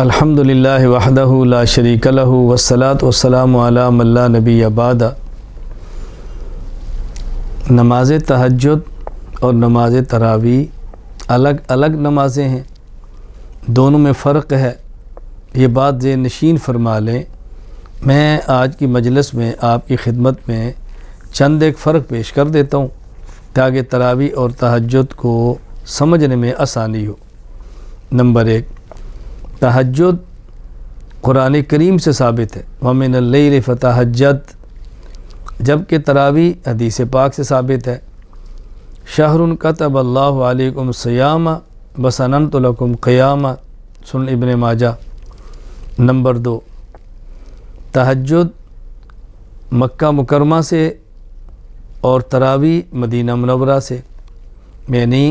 الحمدللہ وحدہ لا شریک لہ والصلاۃ والسلام علی من لا نبی بعد۔ نماز تہجد اور نماز تراویح الگ الگ نمازیں ہیں، دونوں میں فرق ہے، یہ بات ذہن نشین فرما لیں۔ میں آج کی مجلس میں آپ کی خدمت میں چند ایک فرق پیش کر دیتا ہوں تاکہ تراویح اور تہجد کو سمجھنے میں آسانی ہو۔ نمبر 1، تہجد قرآن کریم سے ثابت ہے، وَمِنَ اللَّيْلِ فَتَہَجَّدْ، جبکہ تراویح حدیث پاک سے ثابت ہے، شہر کتب اللہ علیکم الصیام وسننت لکم قیام، سنن ابن ماجہ۔ نمبر 2، تہجد مکہ مکرمہ سے اور تراویح مدینہ منورہ سے، یعنی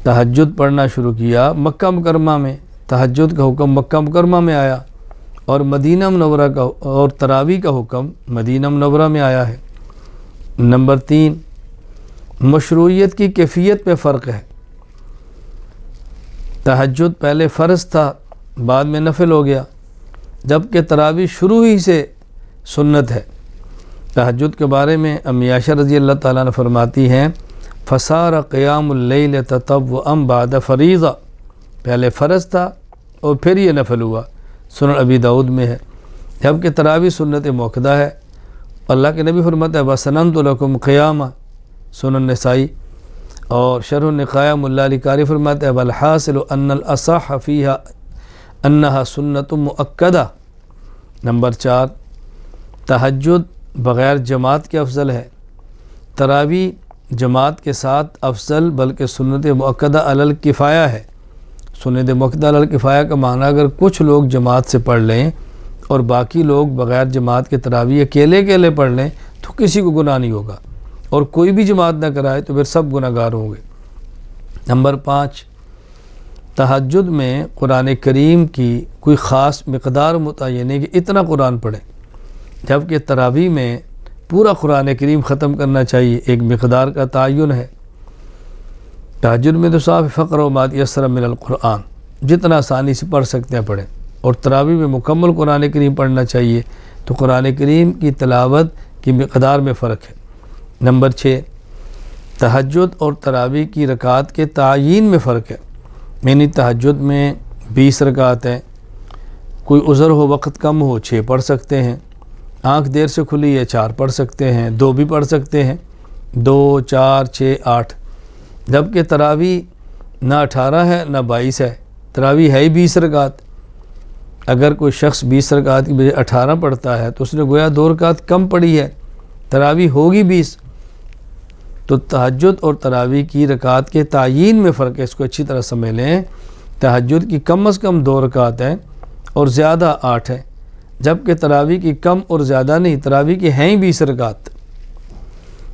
تہجد پڑھنا شروع کیا مکہ مکرمہ میں، تہجد کا حکم مکہ مکرمہ میں آیا، اور مدینہ منورہ کا اور تراویح کا حکم مدینہ منورہ میں آیا ہے۔ نمبر 3، مشروعیت کی کیفیت پہ فرق ہے۔ تہجد پہلے فرض تھا، بعد میں نفل ہو گیا، جبکہ تراویح شروع ہی سے سنت ہے۔ تہجد کے بارے میں امی عائشہ رضی اللہ تعالیٰ عنہ فرماتی ہیں، فصار قیام اللیل تطوعا بعد فریضہ، پہلے فرض تھا اور پھر یہ نفل ہوا، سنن ابی داؤد میں ہے، جبکہ تراویح سنت موقدہ ہے۔ اللہ کے نبی فرماتے ہیں وَسَنَنْتُ لَكُمْ قِيَامًا، سنن نسائی، اور شرح النقایہ ملا علی قاری فرماتے ہیں وَالْحَاصِلُ أَنَّ الْأَصَحَّ فِيهَا أَنَّهَا سُنَّةٌ مُؤَكَّدَةٌ۔ نمبر 4، تہجد بغیر جماعت کے افضل ہے، تراویح جماعت کے ساتھ افضل بلکہ سنت مؤکدہ علی الکفایہ ہے۔ سنت مؤکدہ علی الکفایہ کا معنی اگر کچھ لوگ جماعت سے پڑھ لیں اور باقی لوگ بغیر جماعت کے تراویح اکیلے پڑھ لیں تو کسی کو گناہ نہیں ہوگا، اور کوئی بھی جماعت نہ کرائے تو پھر سب گناہ گار ہوں گے۔ نمبر 5، تہجد میں قرآن کریم کی کوئی خاص مقدار متعین ہے کہ اتنا قرآن پڑھیں، جبکہ تراویح میں پورا قرآن کریم ختم کرنا چاہیے، ایک مقدار کا تعین ہے۔ تہجد میں تو صاحب فقر و ما تیسر من القرآن، جتنا آسانی سے پڑھ سکتے ہیں پڑھیں، اور تراویح میں مکمل قرآن کریم پڑھنا چاہیے، تو قرآن کریم کی تلاوت کی مقدار میں فرق ہے۔ نمبر 6، تہجد اور تراویح کی رکعات کے تعیین میں فرق ہے، یعنی تہجد میں 20 رکعت ہیں، کوئی عذر ہو وقت کم ہو 6 پڑھ سکتے ہیں، آنکھ دیر سے کھلی ہے 4 پڑھ سکتے ہیں، 2 بھی پڑھ سکتے ہیں، 2 4 6 8، جبکہ تراویح نہ 18 ہے نہ 22 ہے، تراویح ہے ہی 20 رکعت۔ اگر کوئی شخص 20 رکعت کی بجائے 18 پڑھتا ہے تو اس نے گویا 2 رکعت کم پڑھی ہے، تراویح ہوگی 20۔ تو تہجد اور تراویح کی رکعت کے تعیین میں فرق ہے، اس کو اچھی طرح سمجھ لیں۔ تہجد کی کم از کم 2 رکعت ہیں اور زیادہ 8 ہیں، جبکہ تراویح کی کم اور زیادہ نہیں، تراویح کی ہیں ہی 20 رکعت۔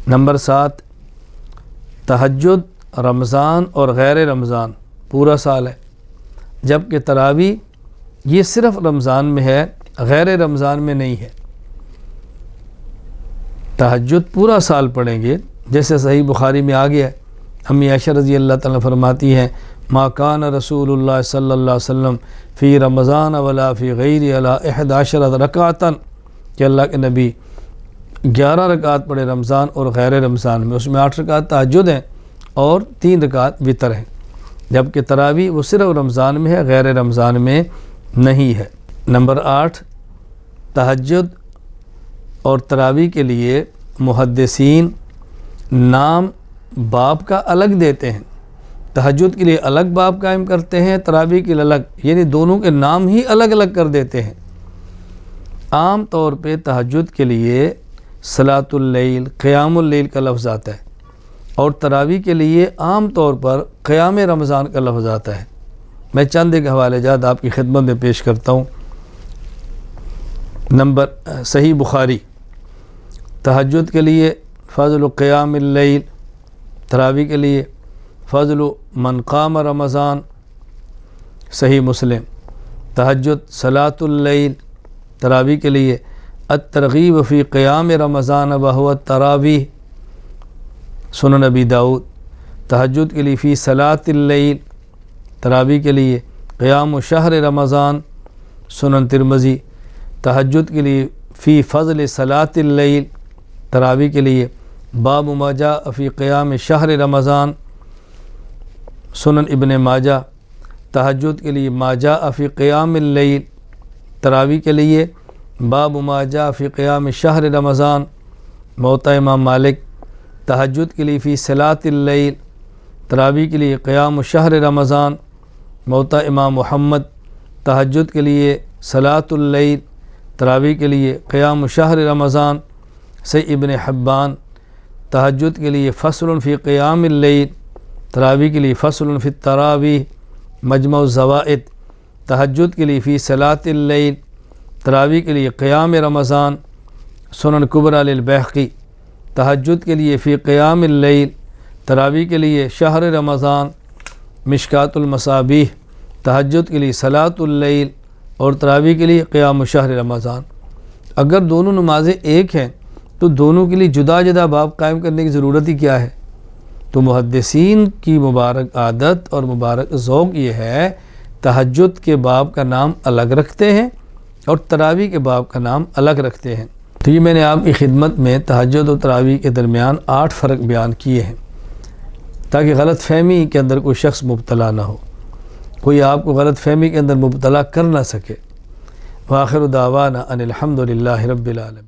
نمبر 7، تہجد رمضان اور غیر رمضان پورا سال ہے، جبکہ تراویح یہ صرف رمضان میں ہے، غیر رمضان میں نہیں ہے۔ تہجد پورا سال پڑھیں گے، جیسے صحیح بخاری میں آ گیا ہے، امی عائشہ رضی اللہ تعالیٰ فرماتی ہیں ما کان رسول اللہ صلی اللہ علیہ وسلم فی رمضان ولا فی غیر علی 11 رکعتاً، کہ اللہ کے نبی 11 رکعت پڑھے رمضان اور غیر رمضان میں، اس میں 8 رکعت تہجد ہیں اور 3 رکعت وتر ہیں، جبکہ تراویح وہ صرف رمضان میں ہے، غیر رمضان میں نہیں ہے۔ نمبر 8، تہجد اور تراویح کے لیے محدثین نام باب کا الگ دیتے ہیں، تہجد کے لیے الگ باب قائم کرتے ہیں، تراویح کے لیے الگ، یعنی دونوں کے نام ہی الگ الگ کر دیتے ہیں۔ عام طور پہ تہجد کے لیے صلاۃ اللیل، قیام اللیل کا لفظ آتا ہے، اور تراویح کے لیے عام طور پر قیام رمضان کا لفظ آتا ہے۔ میں چند ایک حوالے جات آپ کی خدمت میں پیش کرتا ہوں۔ نمبر صحیح بخاری، تہجد کے لیے فضل قیام اللیل، تراویح کے لیے فضل من قام رمضان۔ صحیح مسلم، تہجد صلاۃ اللیل، تراویح کے لیے الترغیب فی قیام رمضان وہو التراویح۔ سنن ابی داؤد، تہجد کے لیے فی صلاۃ اللیل، تراویح کے لیے قیام شہر رمضان سنن ترمذی، تہجد کے لیے فی فضل صلاۃ اللیل، تراویح کے لیے باب ما جاء فی قیام شہر رمضان، سنن ابن ماجہ، تہجد کے لیے ما جاء فی قیام اللیل، تراویح کے لیے باب ما جاء فی قیام شہر رمضان، موطا امام مالک، تہجد کے لیے فی صلاۃ اللیل، تراویح کے لیے قیام شہر رمضان، موطا امام محمد، تہجد کے لیے صلاۃ اللیل، تراویح کے لیے قیام شہر رمضان، صحیح ابن حبان، تہجد کے لیے فصل فی قیام اللیل، تراویح کے لیے فصل فی التراویح، مجمع الزوائد، تہجد کے لیے فی صلاۃ اللیل، تراویح کے لیے قیام رمضان، سنن کبریٰ للبیہقی، تہجد کے لیے فی قیام اللیل، تراویح کے لیے شہر رمضان، مشکات المصابیح، تہجد کے لیے صلاۃ اللیل اور تراویح کے لیے قیام شہر رمضان۔ اگر دونوں نمازیں ایک ہیں تو دونوں کے لیے جدا جدا باب قائم کرنے کی ضرورت ہی کیا ہے؟ تو محدثین کی مبارک عادت اور مبارک ذوق یہ ہے، تہجد کے باب کا نام الگ رکھتے ہیں اور تراویح کے باب کا نام الگ رکھتے ہیں۔ تو یہ میں نے آپ کی خدمت میں تہجد اور تراویح کے درمیان 8 فرق بیان کیے ہیں تاکہ غلط فہمی کے اندر کوئی شخص مبتلا نہ ہو، کوئی آپ کو غلط فہمی کے اندر مبتلا کر نہ سکے۔ وآخر دعوانا ان الحمد للہ رب العالمین۔